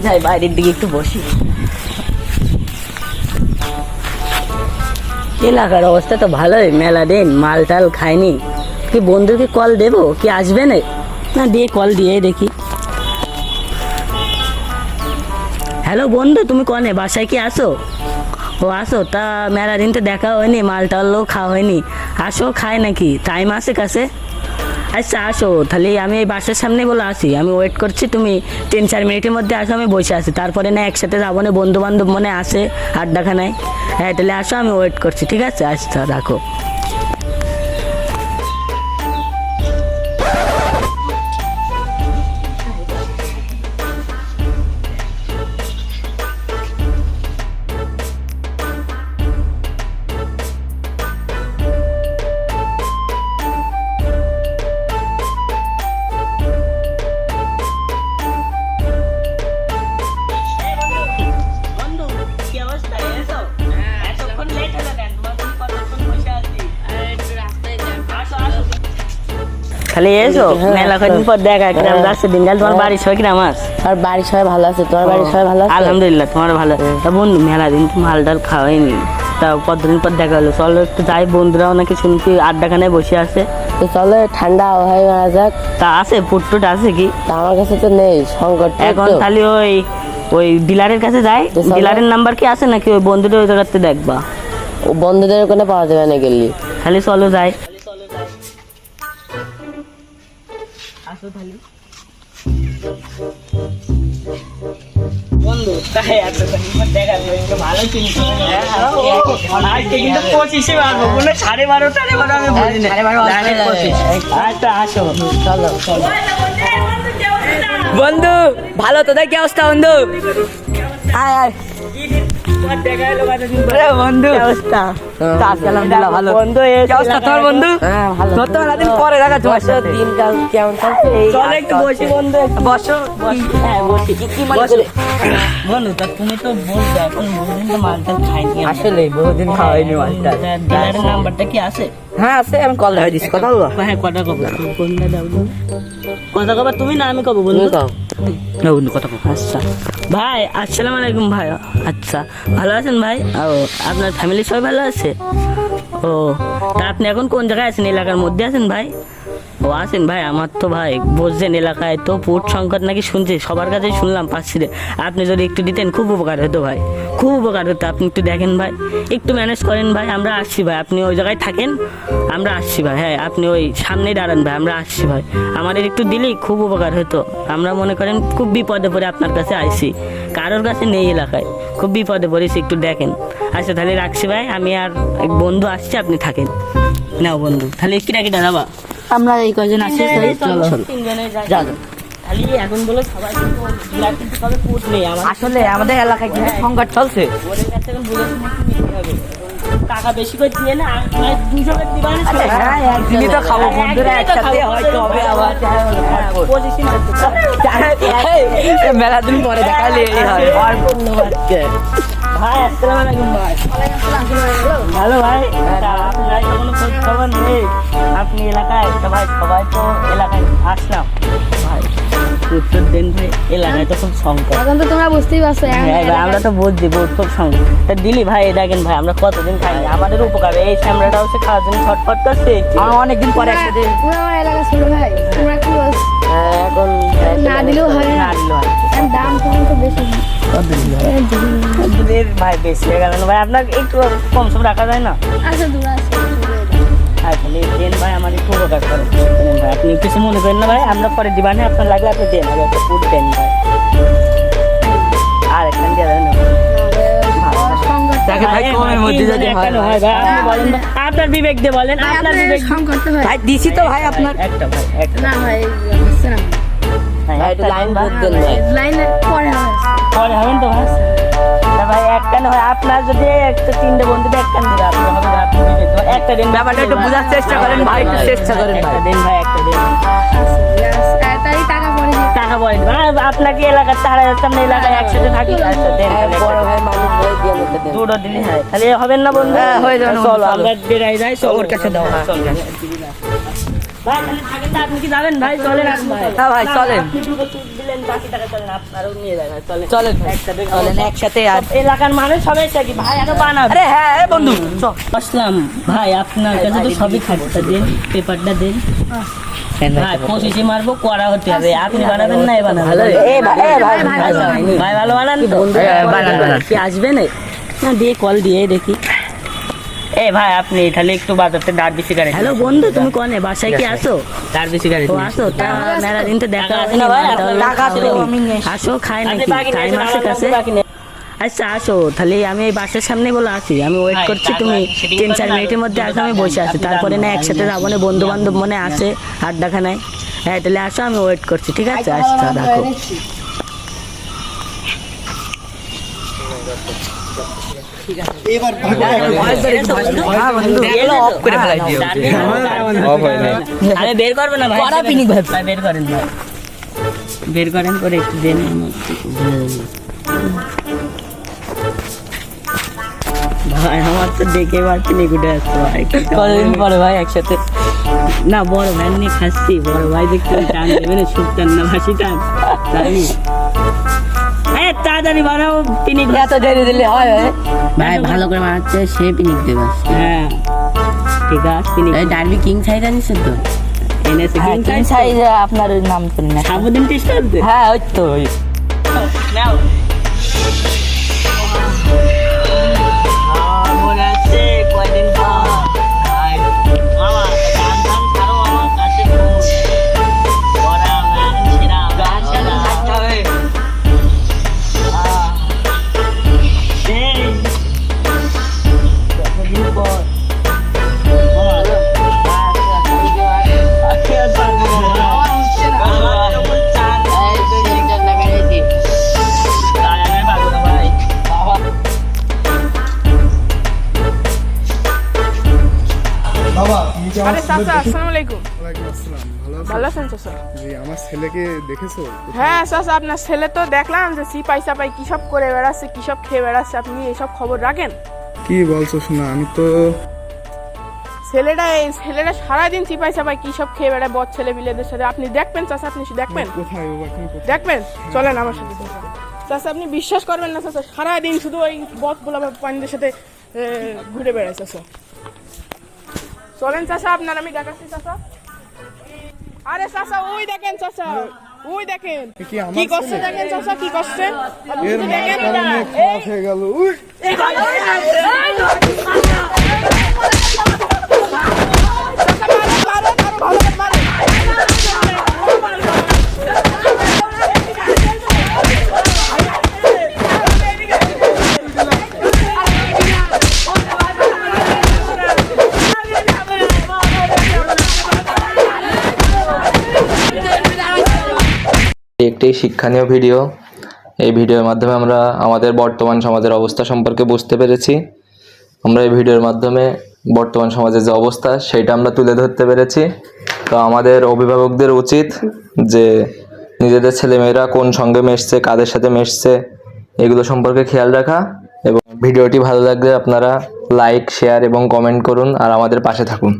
যাই বাইরের দিকে একটু বসি। এলাকার অবস্থা তো ভালোই, মেলা দিন মাল টাল খাইনি। কি বন্ধুকে কল দেবো, কি আসবে না? না দিয়ে কল দিয়ে দেখি। হ্যালো বন্ধু, তুমি কনে বাসায় কি আসো? ও আসো, তা মেলা দিন তো দেখা হয়নি, মাল টালও খাওয়া হয়নি। আসো, খায় নাকি? টাইম আছে কাছে? আচ্ছা আসো, তাহলে আমি এই বাসার সামনে বলে আসি, আমি ওয়েট করছি। তুমি 3-4 মিনিটের মধ্যে আসো, আমি বসে আছি। তারপরে না একসাথে যাবো না, বন্ধু বান্ধব মনে আসে আড্ডাখানায়। হ্যাঁ তাহলে আসো, আমি ওয়েট করছি। ঠিক আছে, আচ্ছা রাখো। খালি এসো, মেলা কদিন পর দেখা, কিরম যাচ্ছে দিনকাল? তোমার বাড়ির সবাই কিরম আছে? আর বাড়ির সবাই ভালো আছে, তোমার বাড়ির সবাই ভালো আছে? আলহামদুলিল্লাহ, তোমার ভালো। তা বন্ধু মেলা দিন তো মাল টাল খাওয়াইনি, তা কতদিন পর দেখা হলো, চলো একটু যাই। বন্ধুরাও নাকি শুনছি আড্ডাখানায় বসে আছে। তো চলো ঠান্ডা আবহাওয়ায় মারা যাক। তা আছে ফুটটুট আছে কি? তা আমার কাছে তো নেই, সংকট এখন খালি ওই ডিলারের কাছে যাই। ডিলারের নাম্বার কি আছে নাকি ওই বন্ধুদের ওই জায়গাতে দেখবা? ও বন্ধুদের ওখানে পাওয়া যাবে না গেলি। খালি চলো যাই। আসো খালি বন্ধু, তাই এত দেখা ভালো চিন্তা। আজকে কিন্তু 25-এ পারবো, কোনো 12:30 আমি বলি না। আচ্ছা আসো, চলো চলো। বন্ধু ভালো, তোদের কি অবস্থা বন্ধু? আয় আয় বন্ধু, অবস্থা ভালো। বন্ধু তোমার বন্ধু? হ্যাঁ ভালো। দিন পরে দেখা, তোমার দিনকাল কেমন চলছে? চলো একটু বসি বন্ধু, বসো। হ্যাঁ বসি। কি বন্ধু, তা তুমি তো বলছো এখন বহুদিন তো মাল টাল খাইনি। আসলে বহুদিন খাওয়াইনি মালটা। ডিলারের নাম্বারটা কি আছে? হ্যাঁ আছে, আমি কল ধরে দিচ্ছি। কথা বলবো? হ্যাঁ কথা কব। কোনটা দাও? কথা কবা তুমি না আমি কব? বন্ধু না বন্ধু কথা কব। আচ্ছা ভাই, আসসালামু আলাইকুম ভাই। আচ্ছা ভালো আছেন ভাই? ও আপনার ফ্যামিলি সবাই ভালো আছে? ও তা আপনি এখন কোন জায়গায় আছেন? এলাকার মধ্যে আছেন ভাই? ও আছেন ভাই, আমার তো ভাই বলছেন এলাকায় তো পুট সংকট নাকি শুনছি, সবার কাছেই শুনলাম পাচ্ছি। আপনি যদি একটু দিতেন খুব উপকার হতো ভাই, খুব উপকার হতো। আপনি একটু দেখেন ভাই, একটু ম্যানেজ করেন ভাই। আমরা আসছি ভাই, আপনি ওই জায়গায় থাকেন, আমরা আসছি ভাই। হ্যাঁ আপনি ওই সামনেই দাঁড়ান ভাই, আমরা আসছি ভাই। আমাদের একটু দিলেই খুব উপকার হতো। আমরা মনে করেন খুব বিপদে পড়ে আপনার কাছে আইছি, কারোর কাছে নেই এলাকায়, খুব বিপদে পড়েছি, একটু দেখেন। আচ্ছা তাহলে রাখছি ভাই, আমি আর এক বন্ধু আসছি, আপনি থাকেন। নাও বন্ধু, তাহলে কিটা কিটা যাবা? আমরা এই কজন আছি, এখন বলো সবাই কিন্তু কাউকে পুট নেই। আসলে আমাদের এলাকায় কিন্তু সংকট চলছে। ওদের কাছে এখন বলে শুনে কি নিতে হবে? টাকা বেশি করে দিয়ে না, 200 করে দিবা না? হ্যাঁ একদিনই তো খাবো বন্ধুরা, একসাথে হয়তো হবে আবার। মেলা দিন পরে দেখালে ভাই আসসালামু আলাইকুম ভাই। ভালো ভাই, আপনার কোনো খোঁজ খবর নেই? আপনি এলাকায় তো ভাই, সবাই তো এলাকায় আসলাম ভাই, উত্তর দেন ভাই। এলাকায় তো খুব সংকট, এখন তো তোমরা বুঝতেই পারছো। হ্যাঁ ভাই আমরা তো বুঝছি, খুব সংকট। তা দিলি ভাই দেখেন ভাই, আমরা কতদিন খাইনি, আমাদের উপকার। এই স্যামরাটা হচ্ছে খাওয়ার জন্য ছটফট করছে, অনেকদিন পরে একসাথে। তোমরা আমার এলাকা ছিল ভাই, তোমরা কি বলছো? এখন না দিলেও হয় না, না দিলেও হয়। দাম তখন তো বেশি। ভাই বেশি হয়ে গেল না ভাই, আপনার একটু কম সম রাখা যায় না? আচ্ছা দূর আছে। তাহলে দেন ভাই, আমার একটু উপকার করেন ভাই। আপনি কিছু মনে করেন না ভাই, আমরা পরে দিবানে, আপনার লাগলে আপনি দেন, আমি একটা ফুড দেন ভাই। আর একখান দিয়ে দেন আপনার বিবেক দিয়ে বলেন, আপনার বিবেক। ভাই দিছি তো ভাই আপনার একটা ভাই, একটা না ভাই হচ্ছে না, লাইন বদলেন ভাই। লাইনে পরে হবে। পরে হবেন তো ভাই। তা ভাই একখান হয়, আপনার যদি একটা 3টে বন্ধুতে একখান দিলে আপনি হবে, আপনি বিবেক দেবেন। একটা দিন ব্যাপারটা একটু বোঝার চেষ্টা করেন ভাই, একটু চেষ্টা করেন ভাই। একটা দিন ভাই, একটা দিন। তাই টাকা পরে দিই। টাকা পরে দেবেন। আপনাকে এলাকার তারা সামনে এলাকায় একসাথে থাকি। আচ্ছা দেন বড় ভাই মালিক ভাই দিয়ে নিতে দেন। দুটো দিনই হয়, তাহলে হবেন না বন্ধু? হ্যাঁ, হয়ে যাবে, চলো চলো। আমরা বেরাই যাই। চলো ওর কাছে দাও, হ্যাঁ। চল ভাই, তাহলে থাকেন না? আপনি কি যাবেন ভাই? চলেন আপনি ভাই। হ্যাঁ ভাই, না, চলেন। আপনি দুটো সুদ দিলেন, বাকি টাকা চলেন আপনারও নিয়ে যাবেন। চলেন চলেন একসাথে চলেন একসাথে। আর এলাকার মানুষ সবাই থাকি ভাই, আরো বানাবে। আরে হ্যাঁ বন্ধু চল। আসলাম ভাই, আপনার কাছে তো সবই খাটটা দিন, পেপারটা দিন ভাই। 25 মারবো, করা হতে হবে। আপনি বানাবেন না? বানাবেন ভাই, ভালো বানান তো? বানান। কি আসবে না? না দিয়ে কল দিয়ে দেখি। এ ভাই, আপনি তাহলে একটু বাজারতে ডার্বি সিগারেট। হ্যালো বন্ধু, তুমি কোনে বাসায় কি আসো? ডার্বি সিগারেট ও আসো। তা মেলা দিন তো দেখা আছে না ভাই। টাকা তো আমি নিয়ে আসো, খাই নাকি টাইম আছে কাছে? আচ্ছা আসো, তাহলে আমি এই বাসার সামনে বলে আছি, আমি ওয়েট করছি। তুমি 3-4 মিনিটের মধ্যে আসো, আমি বসে আছি। তারপরে না একসাথে যাবো না, বন্ধু বান্ধব মনে আছে আড্ডাখানায়। হ্যাঁ তাহলে আসো, আমি ওয়েট করছি। ঠিক আছে, আচ্ছা রাখো। আরে বের করবে না ভাই, ভাই বের করেন ভাই, বের করেন করে একটু দেন। ভাই আমার তো দেখে পাচ্ছি নিকুটে আসতো ভাই। কতদিন পরে ভাই একসাথে। না বড় ভাই নিয়ে খাচ্ছি, বড় ভাই দেখতে টান দেবে না, শুকটান না ভাসি টান জানি। হ্যাঁ তাড়াতাড়ি বানাও, পিনিক। এত দেরি দিলে হয় ভাই ভালো করে বানাচ্ছে, সে পিনিক দেবে। হ্যাঁ ঠিক আছে, পিনিক। ডার্বি কিং সাইজ আনিস তো? এনেছে কিং সাইজ। আপনার ওই নাম শুনি না। সাবুদিন টেস্ট করতে? হ্যাঁ ওই তো নাও। মনে আছে কয়দিন পর মামা গান গান ছাড়ো আমার কাছে বড়া গান ছেড়া গান ছেড়া হবে। কতদিন পর বাবা, তুমি কি আমার আরে চাচা, আসসালামু আলাইকুম। ওয়ালাইকুম আসসালাম। ভালো আছো? ভালো আছেন চাচা? জি, আমার ছেলেকে দেখেছো? হ্যাঁ চাচা, আপনার ছেলে তো দেখলাম যে সিপাই সাপাই কি সব করে বেড়াচ্ছে, কি সব খেয়ে বেড়াচ্ছে। আপনি এসব খবর রাখেন? কি বলছো শোনা? আমি তো ছেলেরা সারাদিন সিপাই সাপাই কি সব খেয়ে বেড়ায় বদ ছেলে বিলেদের সাথে। আপনি দেখবেন চাচা, আপনি দেখবেন? কোথায় বাবা, তুমি কোথায়? দেখবেন, চলেন আমার সাথে চাচা। চাচা আপনি বিশ্বাস করবেন না চাচা, সারাদিন শুধু ওই বদ বলা পানিদের সাথে ঘুরে বেড়ায় চাচা। চলেন চাচা, আপনার আমি দেখাচ্ছি চাচা। আরে চাচা ওই দেখেন চাচা, ওই দেখেন কি আমার কি করছে, ছেলে? দেখেন চাচা কি করছে। আপনি এর শুধু দেখেন। কারণে খারাপ হয়ে গেল। উই! চাচা মারো, ভালো করে মারো। একটি শিক্ষণীয় ভিডিও। এই ভিডিওর মাধ্যমে আমরা আমাদের বর্তমান সমাজের অবস্থা সম্পর্কে বুঝতে পেরেছি। আমরা এই ভিডিওর মাধ্যমে বর্তমান সমাজের যে অবস্থা সেটা আমরা তুলে ধরতে পেরেছি। তো আমাদের অভিভাবকদের উচিত যে নিজেদের ছেলেমেয়েরা কোন সঙ্গে মেশছে, কাদের সাথে মেশছে, এগুলো সম্পর্কে খেয়াল রাখা। এবং ভিডিওটি ভালো লাগলে আপনারা লাইক, শেয়ার এবং কমেন্ট করুন আর আমাদের পাশে থাকুন।